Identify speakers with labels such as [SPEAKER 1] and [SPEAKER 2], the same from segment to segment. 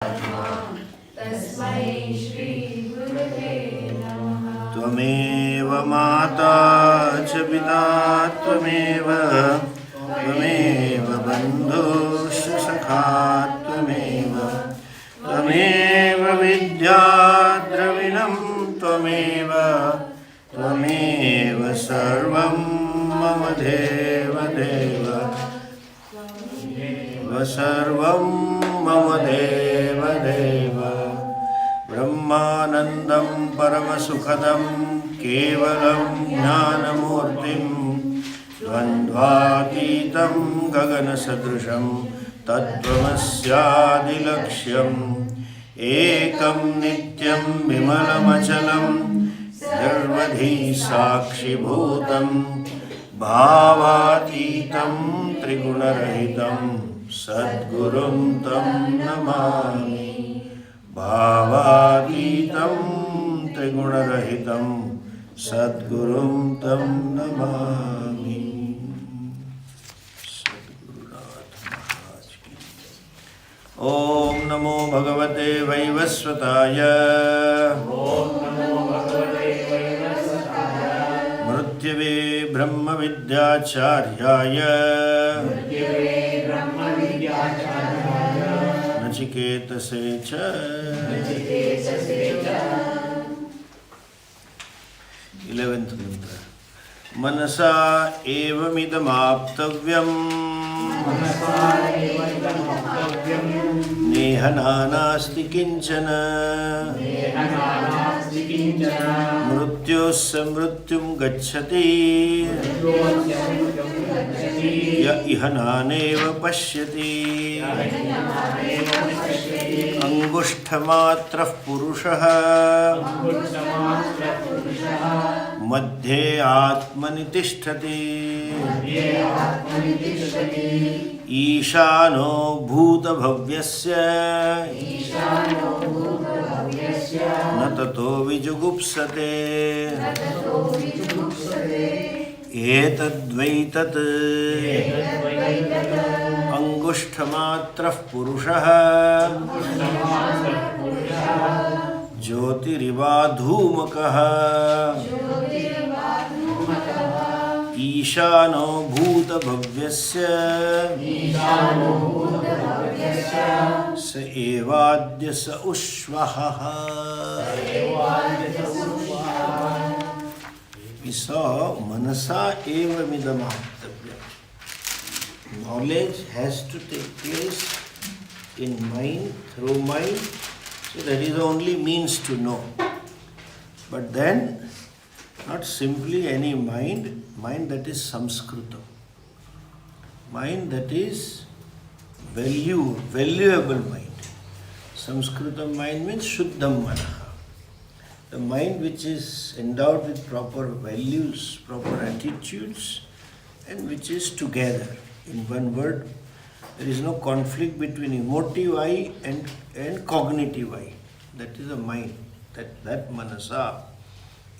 [SPEAKER 1] तस्मै श्री गुरवे नमः।
[SPEAKER 2] त्वमेव माता च पिता त्वमेव बन्धुश्च सखा त्वमेव विद्या द्रविणं त्वमेव सर्वं मम देव सर्वं मम देव ब्रह्मानन्दं परमसुखदं केवलं ज्ञानमूर्तिं द्वन्द्वातीतं गगनसदृशं तत्त्वमस्यादिलक्ष्यम् एकं नित्यं विमलमचलं निर्वधि साक्षिभूतं भावातीतं त्रिगुणरहितं सद्गुरुं तं नमामि। भावातीतं त्रिगुणरहितं सद्गुरुं तं नमामि। सद्गुरुनाथ महाराज की। ओम नमो भगवते वैवस्वताय। मृत्युवे ब्रह्म विद्याचार्याय नचिकेतसे च 11th मंत्र। मनसा एवमिदमाप्तव्यम् नेह नानास्ति किंचन मृत्योस्स मृत्युं गच्छति य इह नानेव पश्यति। अंगुष्ठमात्रः पुरुषः मध्ये आत्मनि तिष्ठति। ईशानो भूतभव्यस्य न ततो विजुगुप्सते। एतद्वै तत् अंगुष्ठमात्रः पुरुषः ज्योतिरिवा धूमकः ईशानो भूतभव्यस्य स एवाद्य स उष्वः। We saw manasa evamidam aptavyam. Knowledge has to take place in mind, through mind, so that is the only means to know. But then, not simply any mind that is samskrutam, mind that is valuable mind. Samskrutam mind means shuddham manaha. The mind which is endowed with proper values, proper attitudes, and which is together. In one word, there is no conflict between emotive I and cognitive I. That is a mind, that manasa.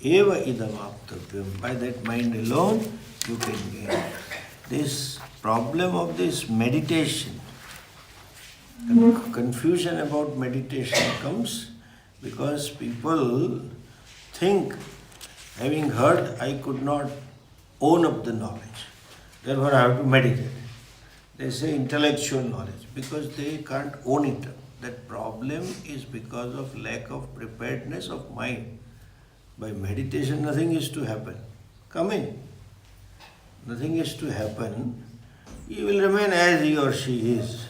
[SPEAKER 2] Eva idam aptavyam. By that mind alone, you can gain. This problem of this meditation, confusion about meditation comes because people think, having heard, I could not own up the knowledge, therefore I have to meditate. They say intellectual knowledge because they can't own it. That problem is because of lack of preparedness of mind. By meditation, nothing is to happen. Come in. Nothing is to happen. He will remain as he or she is.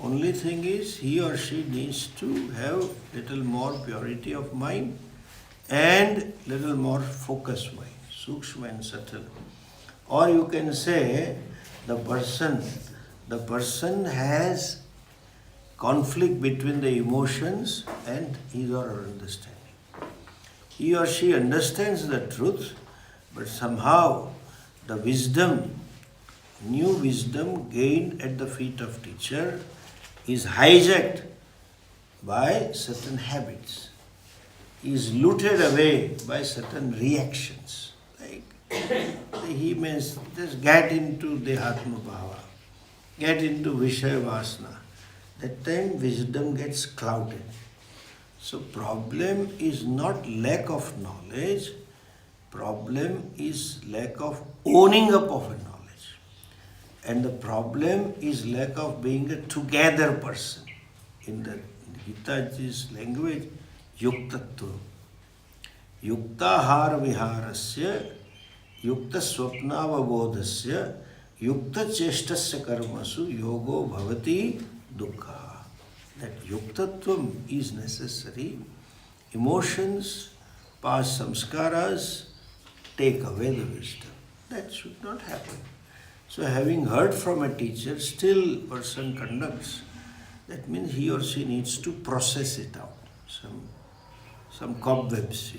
[SPEAKER 2] Only thing is, he or she needs to have little more purity of mind and little more focused mind, sukshma and subtle. Or you can say the person has conflict between the emotions and his or her understanding. He or she understands the truth, but somehow the wisdom, new wisdom gained at the feet of teacher is hijacked by certain habits, is looted away by certain reactions. Like he may just get into Dehatma Bhava, get into Vishaya Vasana, that time wisdom gets clouded. So problem is not lack of knowledge, problem is lack of owning up of a knowledge. And the problem is lack of being a together person. In the Gitaji's language, yuktatva. Yuktahara viharasya, yukta swapnavabodhasya, yukta cheshtasya karmasu yogo bhavati dukkha. That yuktatvam is necessary. Emotions, past samskaras, take away the wisdom. That should not happen. So having heard from a teacher, still person conducts. That means he or she needs to process it out. Some cobwebs,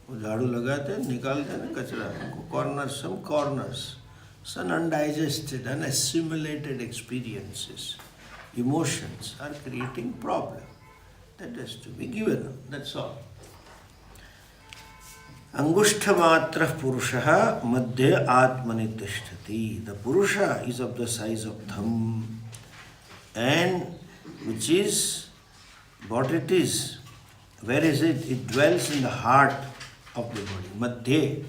[SPEAKER 2] वो झाड़ू लगाते हैं निकालते हैं ना कचरा corners, some corners, some undigested, unassimilated experiences, emotions are creating problem. That has to be given up. That's all. Angushthamatrah Purushaha Madhya Atmani Tishtati. The Purusha is of the size of thumb, and which is what it is. Where is it? It dwells in the heart of the body. Madhya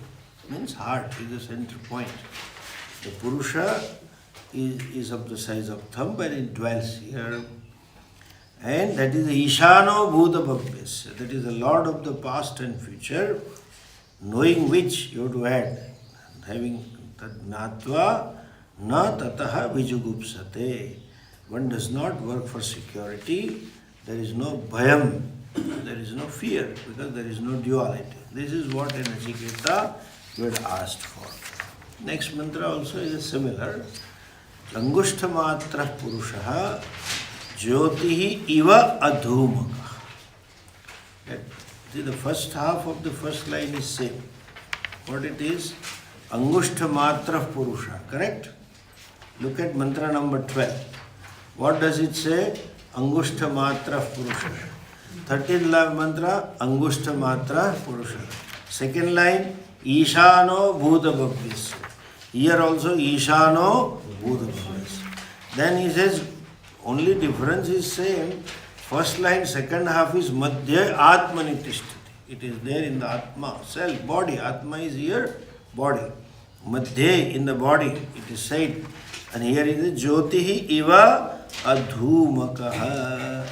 [SPEAKER 2] means heart, is the center point. The Purusha is of the size of thumb, but it dwells here. And that is the Ishano Bhuta Bhavyasya. That is the Lord of the past and future, knowing which you have to add, having tad natva na tataha vijugupsate. One does not work for security. There is no bhayam, there is no fear, because there is no duality. This is what in Nachiketa you had asked for. Next mantra also is similar. Angushtamatra purushaha jyotihi iva adhumaka. See, the first half of the first line is same. What it is? Angushtamatra purusha, correct? Look at mantra number 12. What does it say? Angushtamatra purusha. 13th line mantra, Angushtamatra purusha. Second line, Ishano Bhuta Bhavyasya. Here also Ishano Bhuta Bhavyasya. Then he says, only difference is same. First line, second half is Madhya Atmani Tishtati. It is there in the Atma, self, body. Atma is here, body. Madhya in the body, it is said. And here is the Jyotihi Iva Adhumakaha.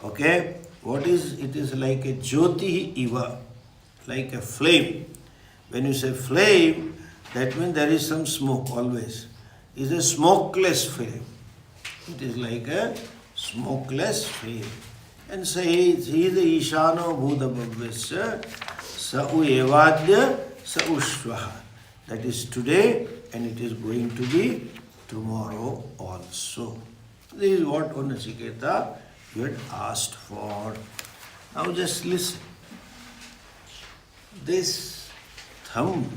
[SPEAKER 2] Okay? What is, it is like a Jyotihi Iva, like a flame. When you say flame, that means there is some smoke always. It is a smokeless flame. It is like a smokeless flame. And so he is the Ishano Bhuta Bhavyasya Sa Evadya Sa Ushvaha. That is today, and it is going to be tomorrow also. This is what O Nachiketa you had asked for. Now just listen. This thumb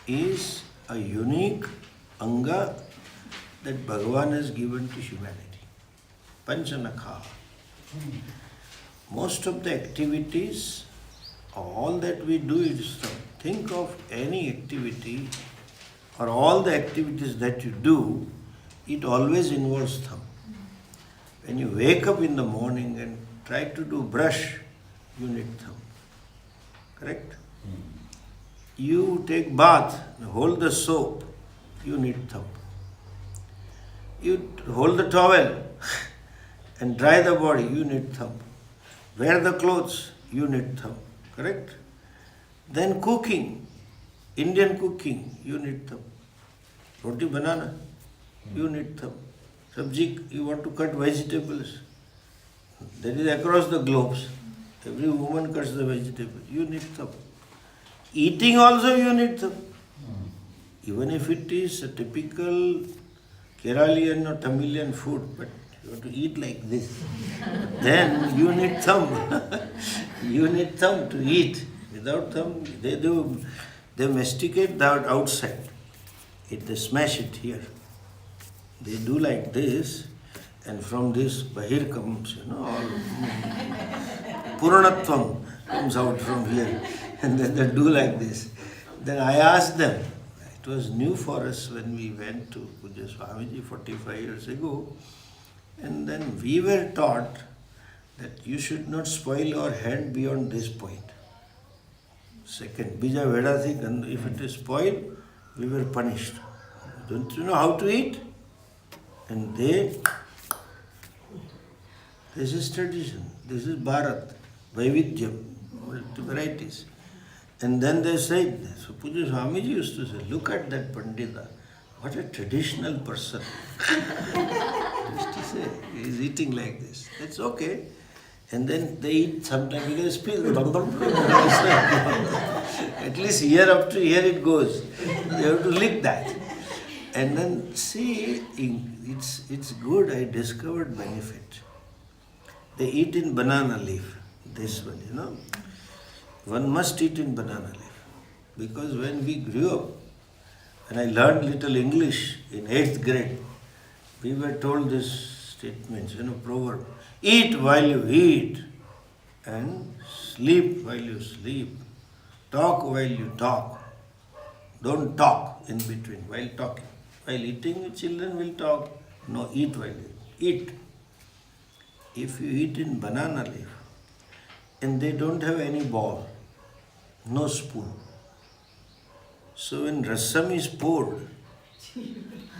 [SPEAKER 2] is a unique anga that Bhagavan has given to humanity. Panchanakha. Most of the activities, all that we do is thumb. Think of any activity or all the activities that you do, it always involves thumb. When you wake up in the morning and try to do brush, you need thumb. Correct? You take bath, hold the soap, you need thumb. You hold the towel and dry the body, you need thumb. Wear the clothes, you need thumb. Correct? Then cooking, Indian cooking, you need thumb. Roti banana, you need thumb. Sabji, you want to cut vegetables. That is across the globes. Every woman cuts the vegetable. You need thumb. Eating also you need thumb. Even if it is a typical Keralian or Tamilian food, but you have to eat like this. Then you need thumb. You need thumb to eat. Without thumb, they masticate that outside. They smash it here. They do like this, and from this Bahir comes, all Puranatvam comes out from here, and then they do like this. Then I ask them, It was new for us when we went to Puja Swamiji 45 years ago. And then we were taught that you should not spoil your hand beyond this point. Second, Bija Vedasi, and if it is spoiled, we were punished. Don't you know how to eat? And this is tradition, this is Bharat, Vaividyam, varieties. And then they said, so Puja Swamiji used to say, look at that Pandita, what a traditional person. Used to say, he is eating like this. That's okay. And then they eat sometimes because speak. At least year after year it goes. They have to lick that. And then see, it's good. I discovered benefit. They eat in banana leaf. This one, you know. One must eat in banana leaf. Because when we grew up, and I learned little English in 8th grade, we were told this statements, proverb. Eat while you eat, and sleep while you sleep. Talk while you talk. Don't talk in between while talking. While eating, children will talk. No, eat while you eat. If you eat in banana leaf, and they don't have any bowl, no spoon. So when rasam is poured,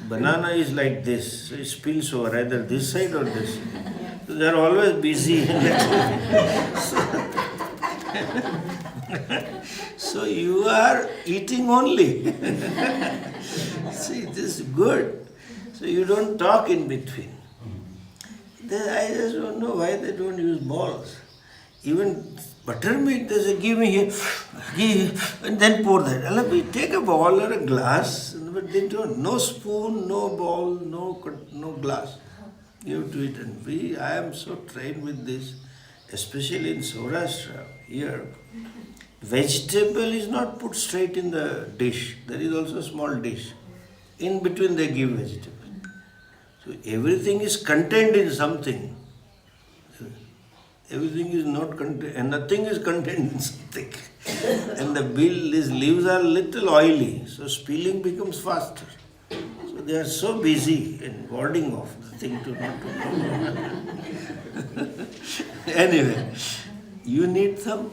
[SPEAKER 2] banana is like this, so it spills over either this side or this side. So they are always busy. So you are eating only. See, this is good. So you don't talk in between. I just don't know why they don't use balls. Even buttermilk, they say, give me here, and then pour that. We take a ball or a glass, but they don't. No spoon, no ball, no glass. You have to eat. And I am so trained with this, especially in Saurashtra, here. Vegetable is not put straight in the dish. There is also a small dish. In between they give vegetable. So everything is contained in something. Everything is not contained, and nothing is contained in something. And the leaves are little oily, so spilling becomes faster. So they are so busy in warding off the thing to not to. Anyway, you need some.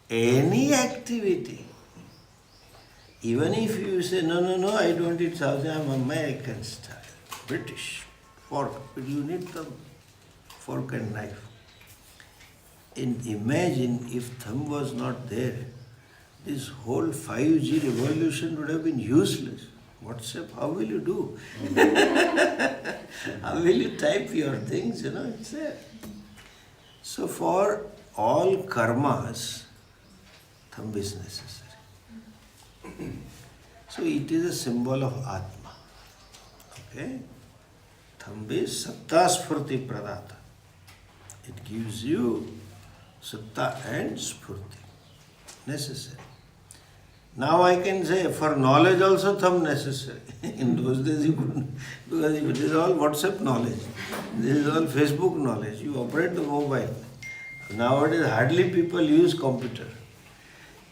[SPEAKER 2] Any activity. Even if you say, no, I don't eat South, I'm American style, British, fork, but you need the fork and knife. And imagine if thumb was not there, this whole 5G revolution would have been useless. WhatsApp, how will you do? How will you type your things, it's there. So for all karmas, thumb is necessary. So it is a symbol of Atma. Okay? Thumb is Satta Spurti Pradata. It gives you Satta and Spurti. Necessary. Now I can say for knowledge also thumb necessary. In those days you couldn't, because this is all WhatsApp knowledge. This is all Facebook knowledge. You operate the mobile. Nowadays hardly people use computer.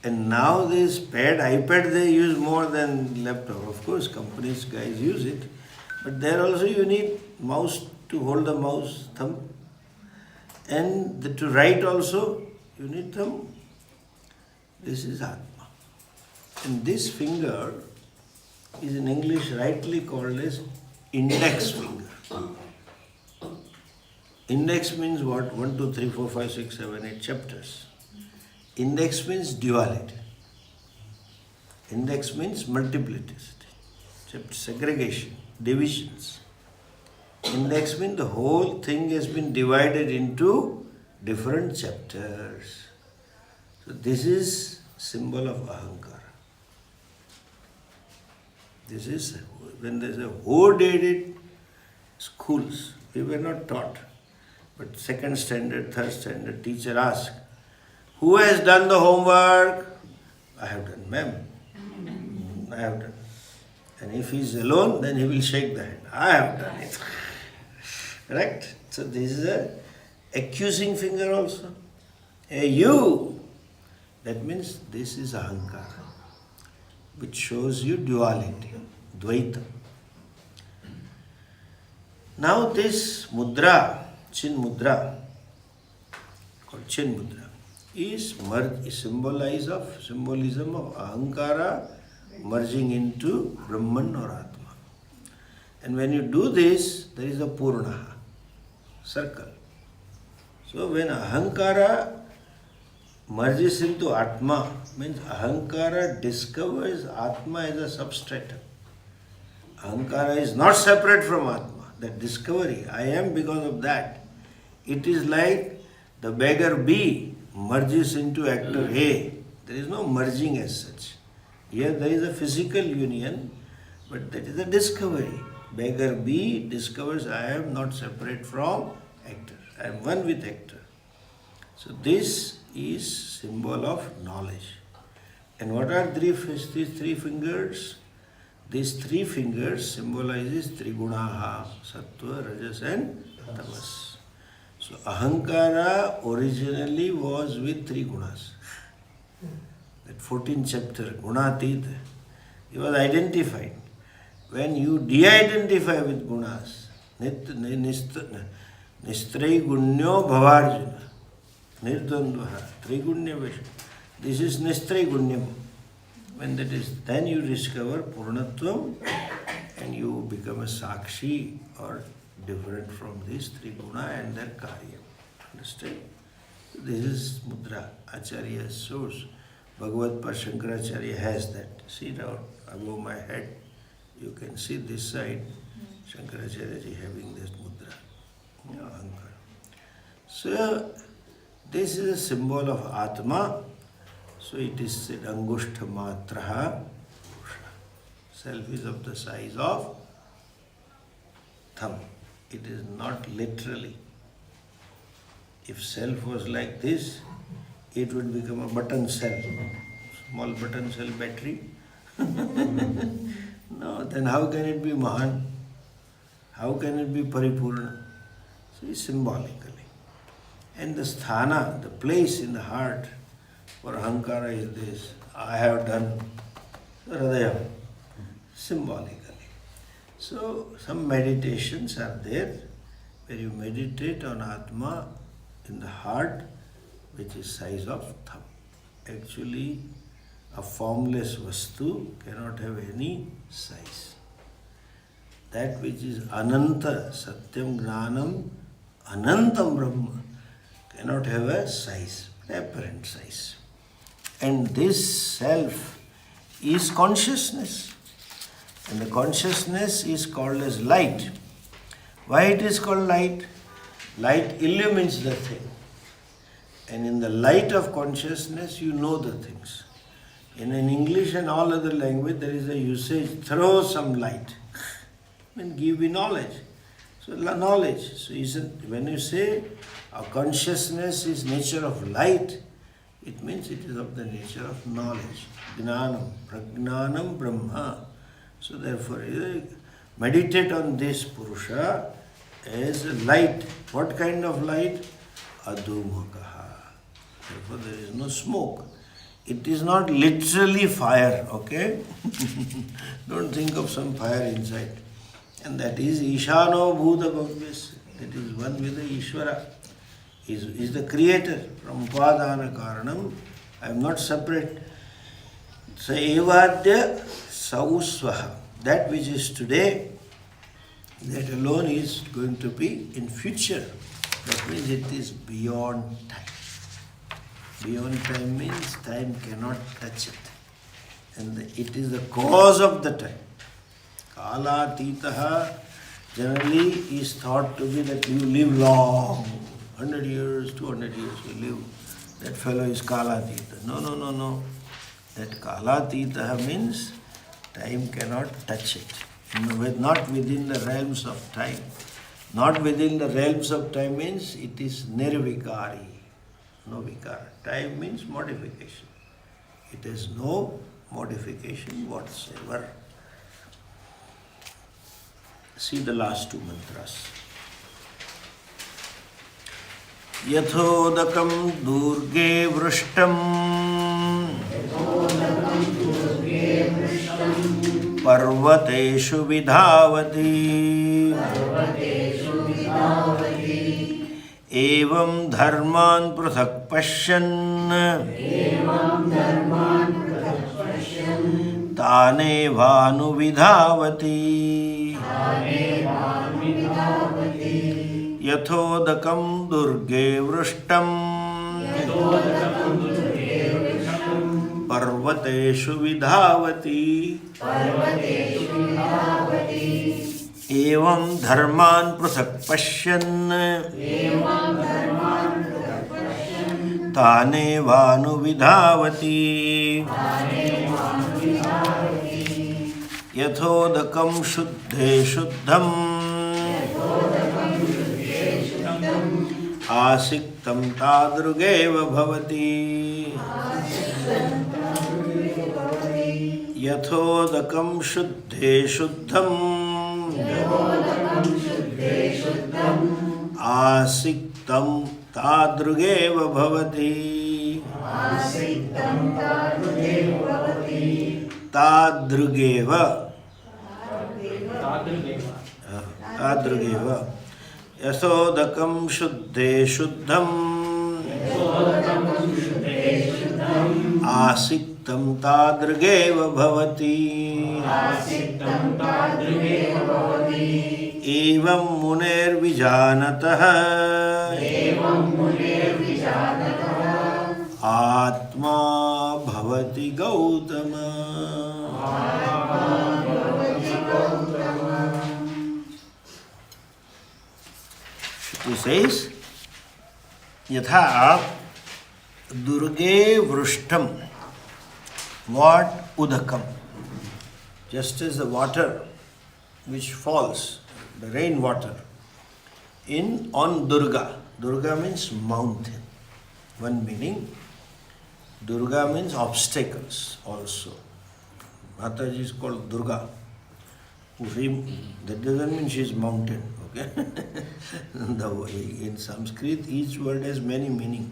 [SPEAKER 2] And now this iPad they use more than laptop. Of course, companies guys use it. But there also you need mouse to hold the mouse, thumb. And to write also, you need thumb. This is Atma. And this finger is in English rightly called as index finger. Index means what? 1, 2, 3, 4, 5, 6, 7, 8 chapters. Index means duality. Index means multiplicity, segregation, divisions. Index means the whole thing has been divided into different chapters. So this is symbol of Ahankara. This is when there's a who-did schools, we were not taught. But second standard, third standard, teacher asked, who has done the homework? I have done, ma'am. I have done. And if he is alone, then he will shake the hand. I have done it. Correct? So this is a accusing finger also. Hey, you! That means this is Ahankara. which shows you duality, Dvaita. Now this mudra, Chin mudra, called Chin mudra, is symbolism of Ahankara merging into Brahman or Atma. And when you do this, there is a Purna, circle. So when Ahankara merges into Atma, means Ahankara discovers Atma as a substratum. Ahankara is not separate from Atma. That discovery, I am because of that. It is like the beggar B merges into actor A. There is no merging as such. Here there is a physical union, but that is a discovery. Beggar B discovers I am not separate from actor. I am one with actor. So this is symbol of knowledge. And what are these three fingers? These three fingers symbolizes Trigunaha, Sattva, Rajas and Tamas. So Ahankara originally was with three gunas. That 14th chapter, Gunatit, it was identified. When you de-identify with gunas, Nistrai Gunyo Bhavarjuna, Nirdandvaha, Trigunya Vishnu. This is Nistrai Gunyam. When that is, then you discover Purnatvam and you become a Sakshi or different from these three guna and their karya. Understand? This is mudra, Acharya's source. Bhagavad Shankaracharya has that. See down above my head. You can see this side, Shankaracharya ji having this mudra. Ahankara. So, this is a symbol of Atma. So it is said Angushta Matraha. Self is of the size of thumb. It is not literally. If self was like this, it would become a button cell. Small button cell battery. No, then how can it be Mahan? How can it be Paripurna? So symbolically. And the sthana, the place in the heart for Ahankara is this. I have done Hridaya, symbolically. So some meditations are there where you meditate on Atma in the heart, which is size of thumb. Actually, a formless vastu cannot have any size. That which is Ananta, Satyam Gnanam, Anantam Brahma, cannot have a size, apparent size. And this self is consciousness. And the consciousness is called as light. Why it is called light? Light illumines the thing. And in the light of consciousness, you know the things. In English and all other language, there is a usage, throw some light. And give me knowledge. So knowledge. So when you say a consciousness is nature of light, it means it is of the nature of knowledge. Gnanam, Pragnanam Brahma. So therefore, meditate on this Purusha as a light. What kind of light? Adhumakaha. Therefore, there is no smoke. It is not literally fire, okay? Don't think of some fire inside. And that is Ishano Bhuta Bhavyas. That is one with the Ishvara. Is the creator. From Upadana Karanam, I am not separate. So Evadya Sausvaha. That which is today, that alone is going to be in future. That means it is beyond time. Beyond time means time cannot touch it. And it is the cause of the time. Kala Titaha generally is thought to be that you live long. 100 years, 200 years you live. That fellow is Kala Tita. No. That Kala Tita means time cannot touch it. Not within the realms of time. Not within the realms of time means it is nirvikari. No vikara. Time means modification. It has no modification whatsoever. See the last two mantras. Yathodakam durge vrishtam पर्वतेषु विधावति एवं धर्मान् पृथक् पश्यन् तानेवानुविधावति यथोदकं दुर्गे वृष्टं पर्वतेषु विधावति एवं धर्मान् पृथक् पश्यन् तानेवानुविधावति यथोदकं शुद्धे शुद्धम् आसिक्तं तादृगेव भवति यथोदकं शुद्धे शुद्धम् आसिक्तं तादृगेव भवति तादृगेव तादृगेव यथोदकं शुद्धे शुद्धम् आसिक्तं तादृगेव भवति एवं मुनेर्विजानतः आत्मा भवति गौतम. He says, यथा दुर्गे वृष्टम, what udakam, just as the water which falls, the rain water, on Durga. Durga means mountain. One meaning. Durga means obstacles also. Mataji is called Durga. That doesn't mean she is mountain. Okay? In Sanskrit, each word has many meanings.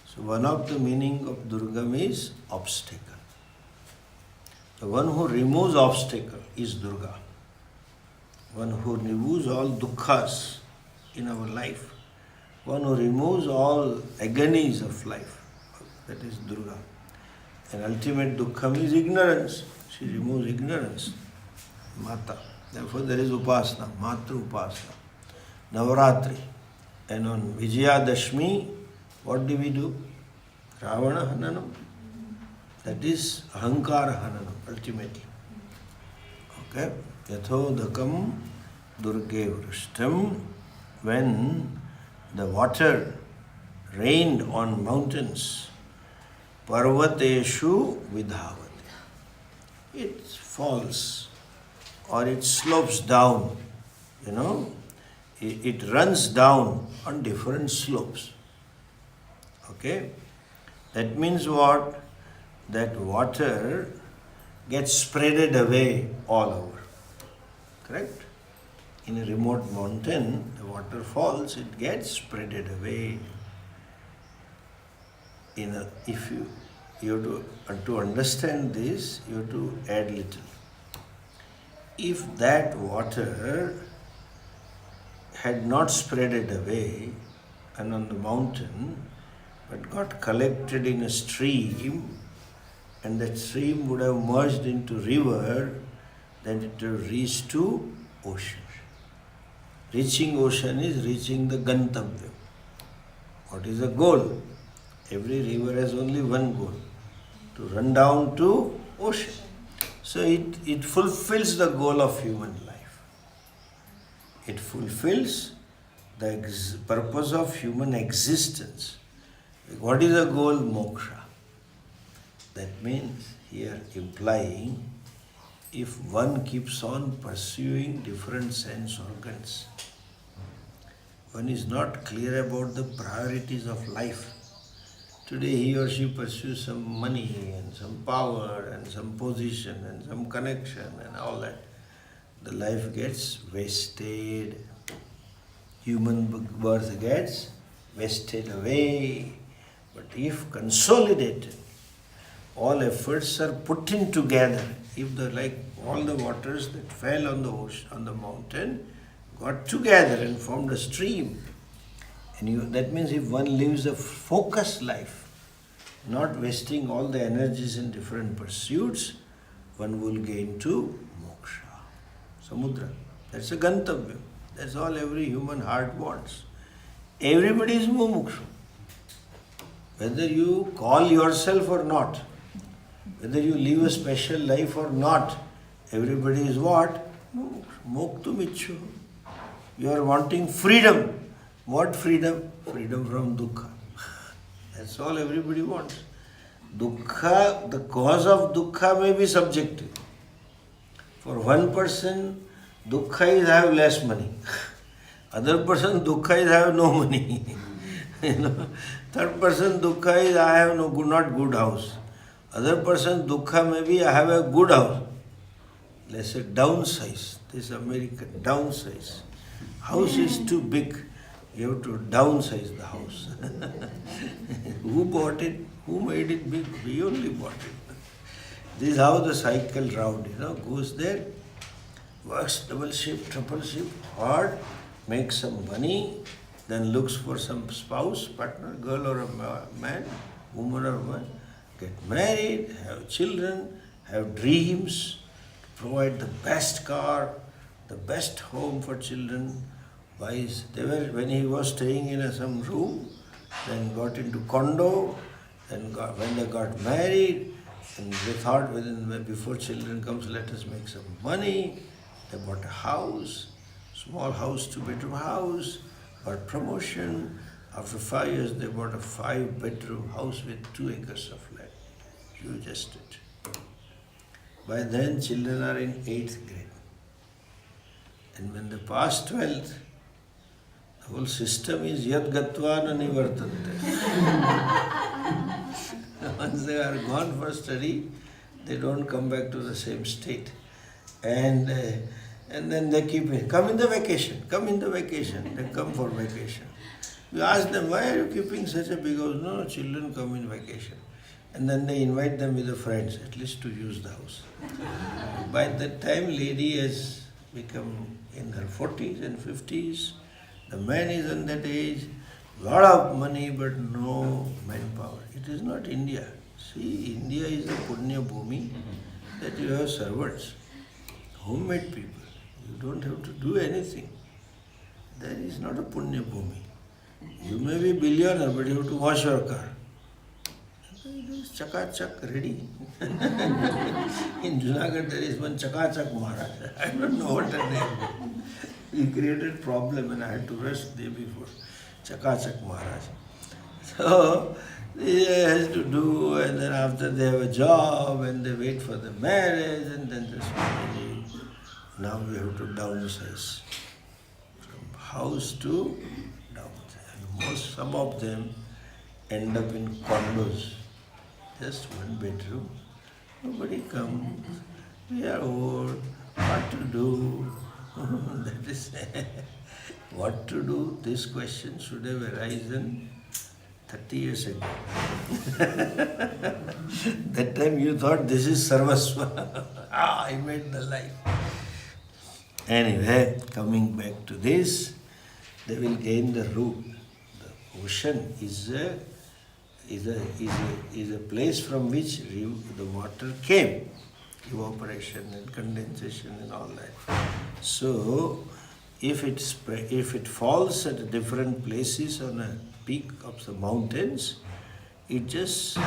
[SPEAKER 2] So one of the meaning of Durga is obstacle. The one who removes obstacle is Durga. One who removes all dukkhas in our life. One who removes all agonies of life. That is Durga. And ultimate dukkha is ignorance. She removes ignorance. Mata. Therefore there is upasana, Matru upasana. Navaratri. And on Vijayadashmi, what do? Ravana Hananam. That is Ahankara Hananam, ultimately. Okay? Yathodakam Durge Vrishtam. When the water rained on mountains, Parvateshu Vidhavati. It falls or it slopes down, it runs down on different slopes. Okay? That means what? That water gets spreaded away all over. Correct? In a remote mountain, the water falls, it gets spreaded away. If you have to understand this, you have to add little. If that water had not spreaded away and on the mountain, but got collected in a stream, and that stream would have merged into river, then it would reach to ocean. Reaching ocean is reaching the Gantavya. What is the goal? Every river has only one goal, to run down to ocean. So it fulfills the goal of human life. It fulfills the purpose of human existence. What is the goal? Moksha. That means here implying, if one keeps on pursuing different sense organs, one is not clear about the priorities of life. Today he or she pursues some money and some power and some position and some connection and all that. The life gets wasted. Human birth gets wasted away. But if consolidated, all efforts are put in together. If the all the waters that fell on the ocean, on the mountain, got together and formed a stream. And that means if one lives a focused life, not wasting all the energies in different pursuits, one will gain to moksha, samudra. That's a gantavya. That's all every human heart wants. Everybody is mumukshu. Whether you call yourself or not, whether you live a special life or not, everybody is what? Muktu michu. You are wanting freedom. What freedom? Freedom from dukkha. That's all everybody wants. Dukkha, the cause of dukkha may be subjective. For one person, dukkha is I have less money. Other person, dukkha is I have no money. Third person, dukkha is I have not good house. Other person, dukkha may be I have a good house. Let's say downsize. This American downsize. House is too big. You have to downsize the house. Who bought it? Who made it big? We only bought it. This is how the cycle round, goes there, works double shift, triple shift, hard, makes some money, then looks for some spouse, partner, girl or a man, woman or man, get married, have children, have dreams, provide the best car, the best home for children. When he was staying in some room, then got into condo, then when they got married, and they thought before children comes, let us make some money. They bought a house, small house, 2-bedroom house, got promotion. After 5 years, they bought a 5-bedroom house with 2 acres of land. Huge estate. By then, children are in 8th grade. And when they pass 12th, the whole system is yad gatva na nivartante. Once they are gone for study, they don't come back to the same state. And then they keep, come in the vacation. They come for vacation. You ask them, why are you keeping such a big house? No, children come in vacation. And then they invite them with the friends, at least to use the house. By that time, lady has become in her 40s and 50s. The man is on that age, lot of money but no manpower. It is not India. See, India is a punya bhumi that you have servants, homemade people. You don't have to do anything. That is not a punya bhumi. You may be billionaire, but you have to wash your car. It is chakachak ready. In Junagadh there is one Chakachak Maharaj. I don't know what her name. He created problem and I had to rest the day before. Chakachak Maharaj. So, he has to do, and then after they have a job and they wait for the marriage, and then this marriage. Now we have to downsize. From house to downsize. And some of them end up in condos. Just 1 bedroom. Nobody comes. We are old. What to do? That is what to do. This question should have arisen 30 years ago. That time you thought this is sarvasva. I made the life. Anyway, coming back to this, they will gain the root. The ocean is a place from which the water came. Evaporation and condensation and all that. So, if it falls at different places on a peak of the mountains, it just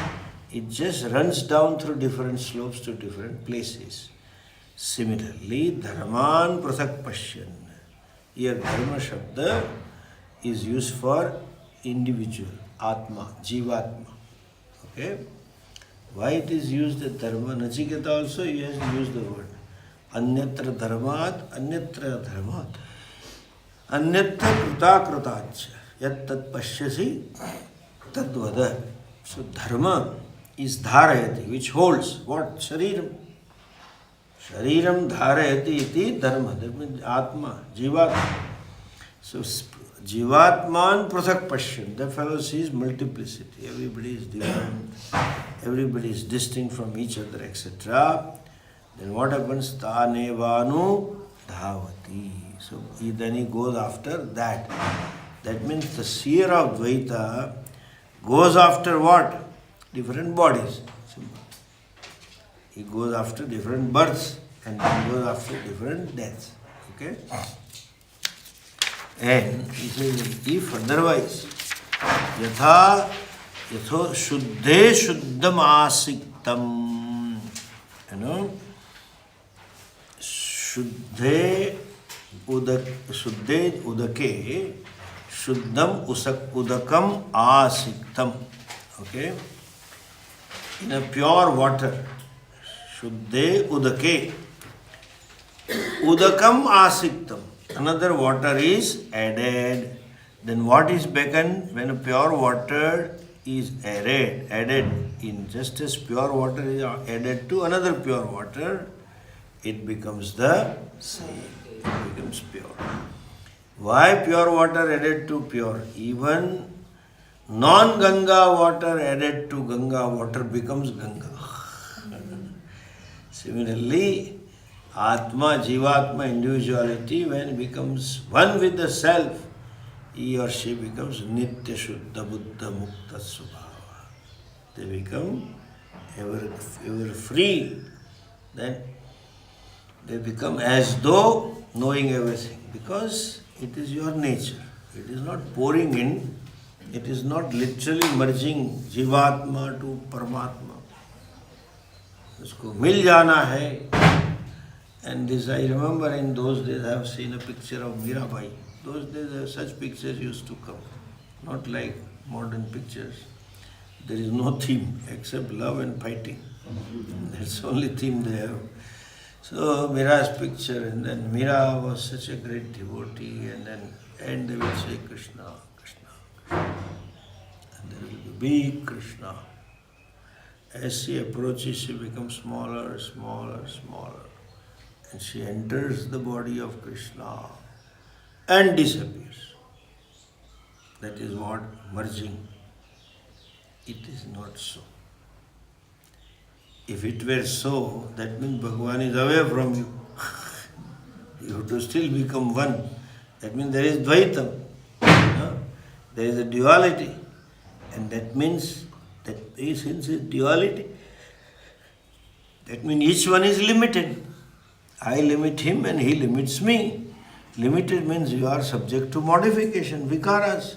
[SPEAKER 2] runs down through different slopes to different places. Similarly, dharman prathak pashyan. Here dharma shabda is used for individual, atma, jivatma. Okay? Why it is used as dharma? Nachiketa also he has used the word. Anyatra dharmat, anyatra dharmat. Anyatra kruta krutacha. Yat tat pashyasi tad vada. So dharma is dharayati, which holds what? Shariram. Shariram dharayati iti dharma. That means atma, jivatma. So jivatman prathak pashyan. The fellow sees multiplicity. Everybody is different. Everybody is distinct from each other, etc. Then what happens? Tanevanu dhavati. So then he goes after that. That means the seer of Dvaita goes after what? Different bodies. Simple. He goes after different births and then goes after different deaths. Okay? And he says, if otherwise, yatha shuddhe shuddham asiktam, shuddhe udake shuddham udakam asiktam. Okay? In a pure water, shuddhe udake, udakam asiktam. Another water is added. Then what is beckoned when a pure water is added in just as pure water is added to another pure water, it becomes the same. It becomes pure. Why pure water added to pure? Even non-Ganga water added to Ganga water becomes Ganga. Similarly, Atma, Jivatma, individuality, when it becomes one with the self, he or she becomes Nitya Shuddha Buddha Mukta Subhava. They become ever free. Then they become as though knowing everything, because it is your nature. It is not pouring in, it is not literally merging Jivatma to Paramatma. Usko mil jana hai. And this I remember in those days I have seen a picture of Mirabai. Those days such pictures used to come. Not like modern pictures. There is no theme except love and fighting. That's the only theme they have. So Mira's picture, and then Mira was such a great devotee, and they will say Krishna, Krishna, Krishna. And there will be big Krishna. As she approaches, she becomes smaller, smaller, smaller. And she enters the body of Krishna and disappears. That is what merging. It is not so. If it were so, that means Bhagavan is away from you. You have to still become one. That means there is Dvaitam. There is a duality. And that means that since it's duality, that means each one is limited. I limit him and he limits me. Limited means you are subject to modification, vikaras.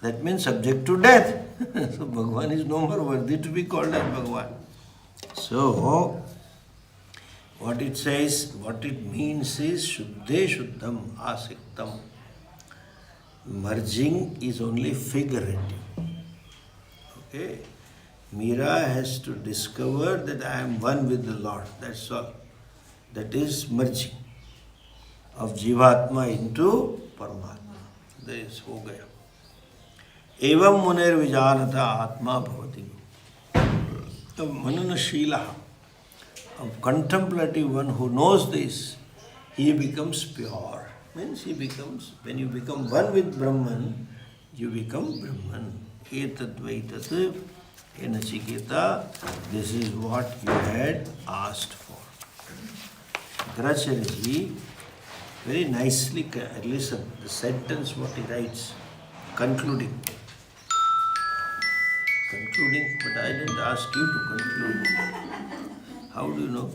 [SPEAKER 2] That means subject to death. So Bhagavan is no more worthy to be called as Bhagavan. So, what it says, what it means is Shuddhe Shuddham Asiktam. Merging is only figurative. Okay? Mira has to discover that I am one with the Lord. That's all. That is merging of Jivatma into Paramatma. That is ho gaya. Evam munir vijanata atma bhavati. The mananashila, a contemplative one who knows this, he becomes pure. Means he becomes, when you become one with Brahman, you become Brahman. Etat vaitat enachiketa, this is what you had asked for. Gracharyaji very nicely, listen, the sentence what he writes, concluding, but I didn't ask you to conclude. How do you know?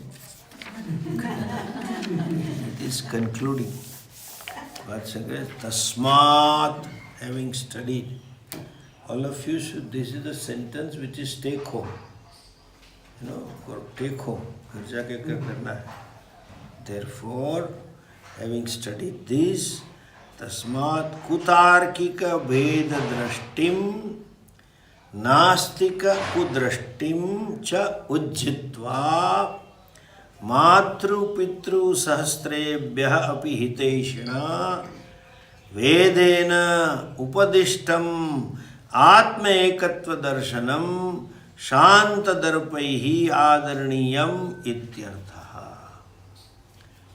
[SPEAKER 2] It is concluding. Tasmat, having studied. All of you should, this is the sentence which is take home. Take home. Therefore, having studied this, tasmat kutarkika veda drashtim nastika kudrashtim cha ujjitva matru pitru sahasrebhyah api hiteshina vedena upadishtam atma ekatva darshanam shanta darpaihi adarniyam ityartha.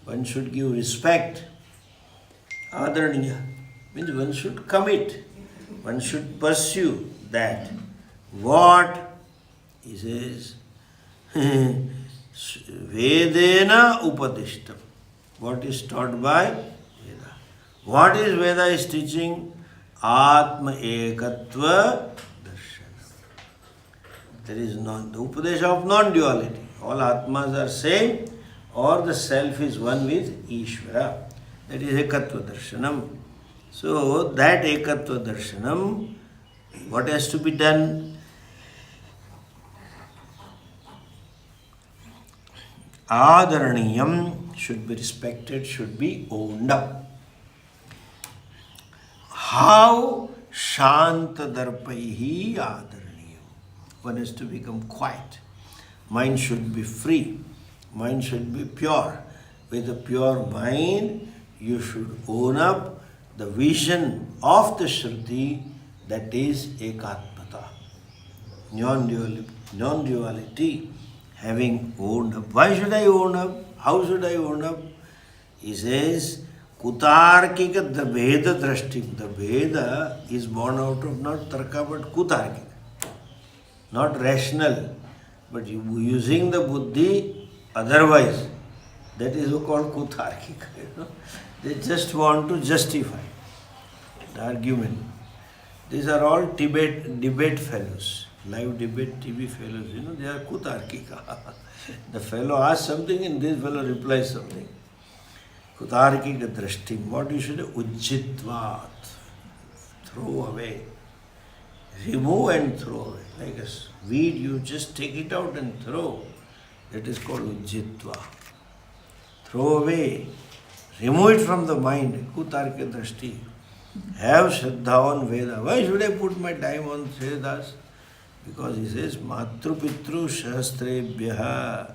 [SPEAKER 2] One should give respect. Adarniya means one should commit. One should pursue that. What? He says, Vedena Upadishtam. What is taught by Veda? What is Veda is teaching? Atma Ekatva Darshanam. There is not the Upadesha of non-duality. All Atmas are same, or the self is one with Ishvara. That is Ekatva Darshanam. So that Ekatva Darshanam, what has to be done? Adaraniyam, should be respected, should be owned up. How? Shanta darpaihi adaraniyam. One has to become quiet. Mind should be free. Mind should be pure. With a pure mind, you should own up the vision of the Shruti, that is Ekatmata. Non-duality. Having owned up. Why should I own up? How should I own up? He says, Kutarkika Veda Drashtik. The Veda is born out of not Tarka but Kutarkika. Not rational, but using the Buddhi otherwise. That is called Kutarkika. They just want to justify the argument. These are all debate fellows. Live debate TV fellows, they are Kutarkika. The fellow asks something and this fellow replies something. Kutarkika drashtim. What you should do? Ujjitvat. Throw away. Remove and throw away. Like a weed, you just take it out and throw. That is called Ujjitva. Throw away. Remove it from the mind. Kutarkika drashti. Have Shraddha on Veda. Why should I put my time on Vedas? Because he says, Matru Pitru Shastrebhyaha.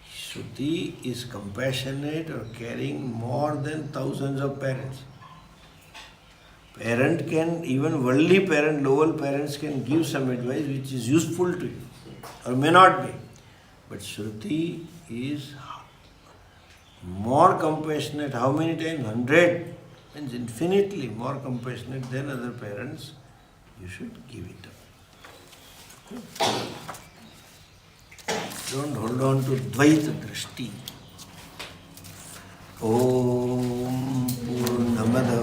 [SPEAKER 2] Shruti is compassionate or caring more than thousands of parents. Parent can, even worldly parent, lower parents can give some advice which is useful to you or may not be. But Shruti is more compassionate. How many times? 100. Means infinitely more compassionate than other parents. You should give it up. Don't hold on to Dvaita Drashti. Om Purnamada